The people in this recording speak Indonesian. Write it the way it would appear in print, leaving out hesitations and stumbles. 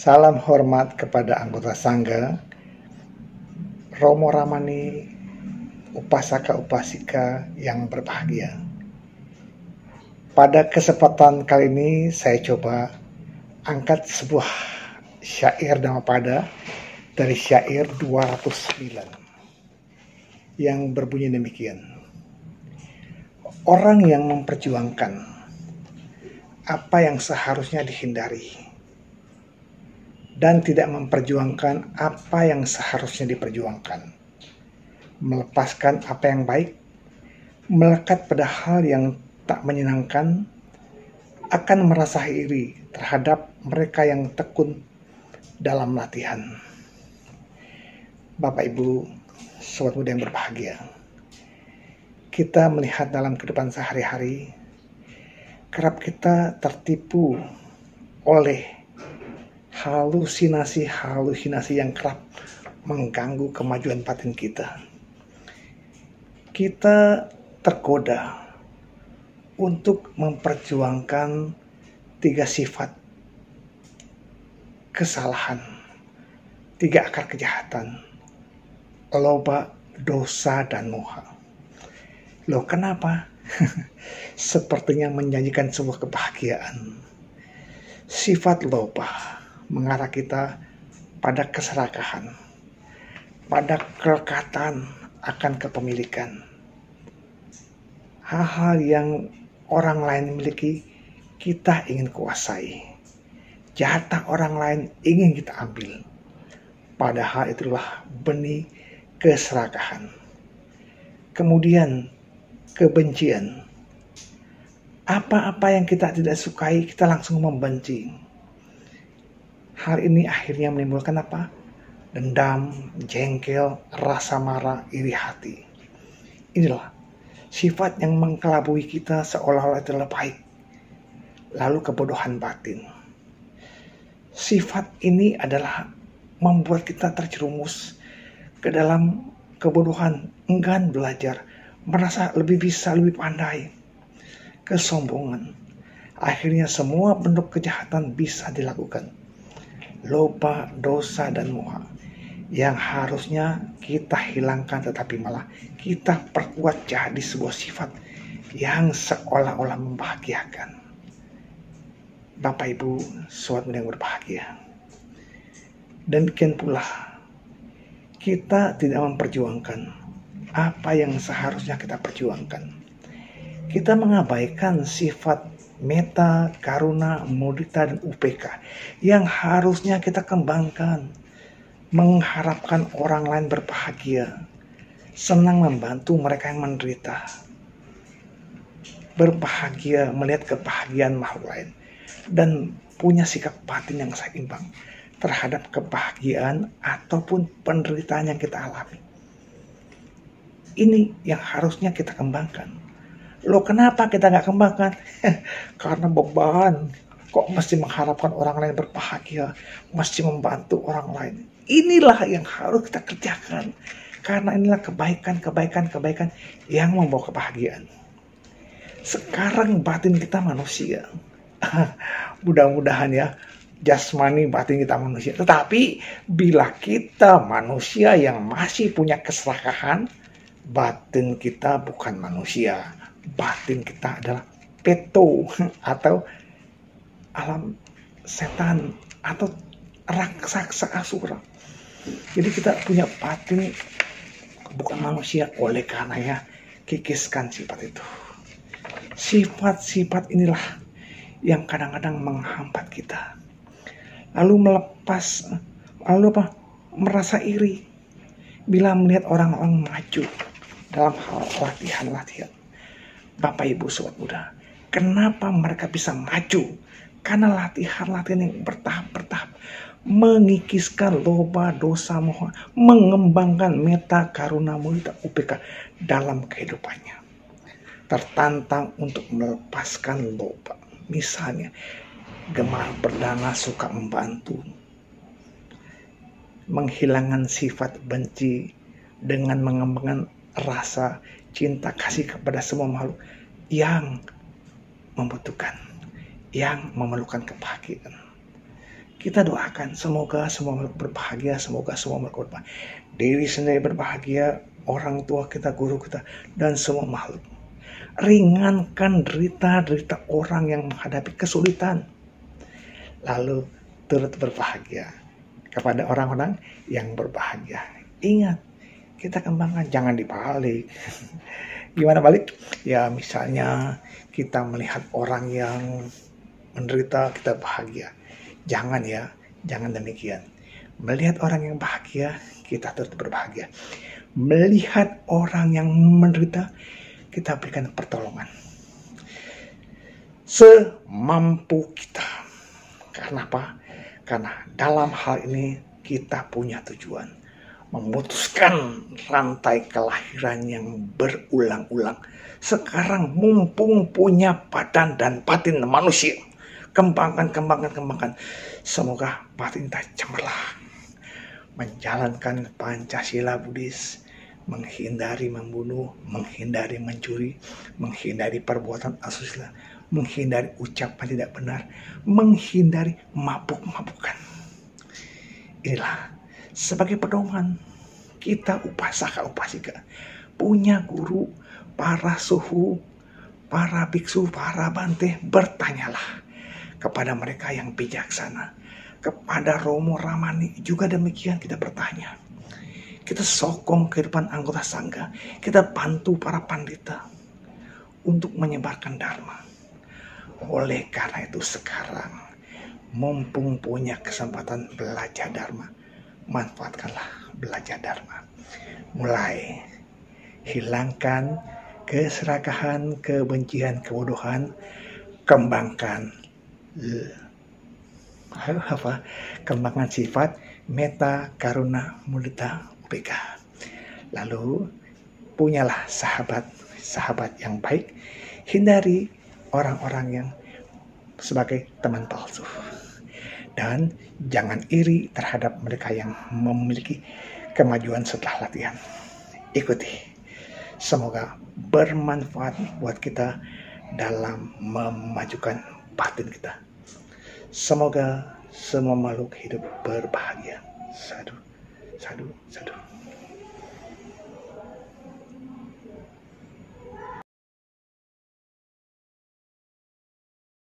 Salam hormat kepada anggota Sangga, Romo Ramani, upasaka-upasika yang berbahagia. Pada kesempatan kali ini saya coba angkat sebuah syair Dhammapada dari syair 209 yang berbunyi demikian. Orang yang memperjuangkan apa yang seharusnya dihindari dan tidak memperjuangkan apa yang seharusnya diperjuangkan, melepaskan apa yang baik, melekat pada hal yang tak menyenangkan, akan merasa iri terhadap mereka yang tekun dalam latihan. Bapak Ibu, sobat muda yang berbahagia, kita melihat dalam kehidupan sehari-hari, kerap kita tertipu oleh halusinasi yang kerap mengganggu kemajuan batin kita. Kita tergoda untuk memperjuangkan 3 sifat kesalahan, 3 akar kejahatan: loba, dosa, dan moha. Loh, kenapa? Sepertinya menjanjikan sebuah kebahagiaan. Sifat loba mengarah kita pada keserakahan, pada kelekatan akan kepemilikan. Hal-hal yang orang lain miliki, kita ingin kuasai. Jatah orang lain ingin kita ambil. Padahal itulah benih keserakahan. Kemudian kebencian. Apa-apa yang kita tidak sukai, kita langsung membenci. Hal ini akhirnya menimbulkan apa? Dendam, jengkel, rasa marah, iri hati. Inilah sifat yang mengkelabui kita seolah-olah adalah baik. Lalu kebodohan batin. Sifat ini adalah membuat kita terjerumus ke dalam kebodohan, enggan belajar, merasa lebih bisa, lebih pandai. Kesombongan. Akhirnya semua bentuk kejahatan bisa dilakukan. Loba, dosa, dan moha yang harusnya kita hilangkan, tetapi malah kita perkuat jadi sebuah sifat yang seolah-olah membahagiakan. Bapak Ibu, sobat muda yang berbahagia, demikian pula kita tidak memperjuangkan apa yang seharusnya kita perjuangkan. Kita mengabaikan sifat meta, karuna, mudita, dan UPK yang harusnya kita kembangkan. Mengharapkan orang lain berbahagia, senang membantu mereka yang menderita, berbahagia melihat kebahagiaan makhluk lain, dan punya sikap batin yang seimbang terhadap kebahagiaan ataupun penderitaan yang kita alami. Ini yang harusnya kita kembangkan. Loh, kenapa kita nggak kembangkan? Karena beban. Kok mesti mengharapkan orang lain berbahagia, mesti membantu orang lain. Inilah yang harus kita kerjakan. Karena inilah kebaikan yang membawa kebahagiaan. Sekarang batin kita manusia. Mudah-mudahan ya, jasmani batin kita manusia. Tetapi bila kita manusia yang masih punya keserakahan, batin kita bukan manusia. Batin kita adalah peto atau alam setan atau raksasa asura. Jadi kita punya batin bukan manusia. Oleh karena ya, kikiskan sifat itu. Sifat-sifat inilah yang kadang-kadang menghambat kita. Lalu merasa iri bila melihat orang-orang maju dalam hal latihan. Bapak Ibu sobat muda, kenapa mereka bisa maju? Karena latihan yang bertahap mengikiskan loba, dosa, moha, mengembangkan meta, karuna, mudita, UPK dalam kehidupannya. Tertantang untuk melepaskan loba. Misalnya, gemar berdana, suka membantu. Menghilangkan sifat benci dengan mengembangkan rasa cinta kasih kepada semua makhluk yang membutuhkan, yang memerlukan kebahagiaan. Kita doakan semoga semua makhluk berbahagia, semoga semua makhluk berbahagia. Diri sendiri berbahagia, orang tua kita, guru kita, dan semua makhluk. Ringankan derita-derita orang yang menghadapi kesulitan. Lalu turut berbahagia kepada orang-orang yang berbahagia. Ingat, kita kembangkan, jangan dibalik. Gimana balik? Ya misalnya kita melihat orang yang menderita, kita bahagia. Jangan ya, jangan demikian. Melihat orang yang bahagia, kita turut berbahagia. Melihat orang yang menderita, kita berikan pertolongan semampu kita. Karena apa? Karena dalam hal ini kita punya tujuan, memutuskan rantai kelahiran yang berulang-ulang. Sekarang mumpung punya badan dan batin manusia, kembangkan. Semoga batin kita cemerlang, menjalankan Pancasila Buddhis, menghindari membunuh, menghindari mencuri, menghindari perbuatan asusila, menghindari ucapan tidak benar, menghindari mabuk-mabukan. Inilah sebagai pedoman kita upasaka-upasika, punya guru, para suhu, para biksu, para bante, bertanyalah kepada mereka yang bijaksana. Kepada Romo Ramani juga demikian, kita bertanya. Kita sokong kehidupan anggota sangga, kita bantu para pandita untuk menyebarkan dharma. Oleh karena itu sekarang mumpung punya kesempatan belajar dharma, manfaatkanlah belajar dharma. Mulai hilangkan keserakahan, kebencian, kebodohan, kembangkan kembangkan sifat metta, karuna, mudita, ubeka. Lalu punyalah sahabat yang baik, hindari orang-orang yang sebagai teman palsu, dan jangan iri terhadap mereka yang memiliki kemajuan setelah latihan. Ikuti, semoga bermanfaat buat kita dalam memajukan batin kita. Semoga semua makhluk hidup berbahagia. Sadu, sadu, sadu.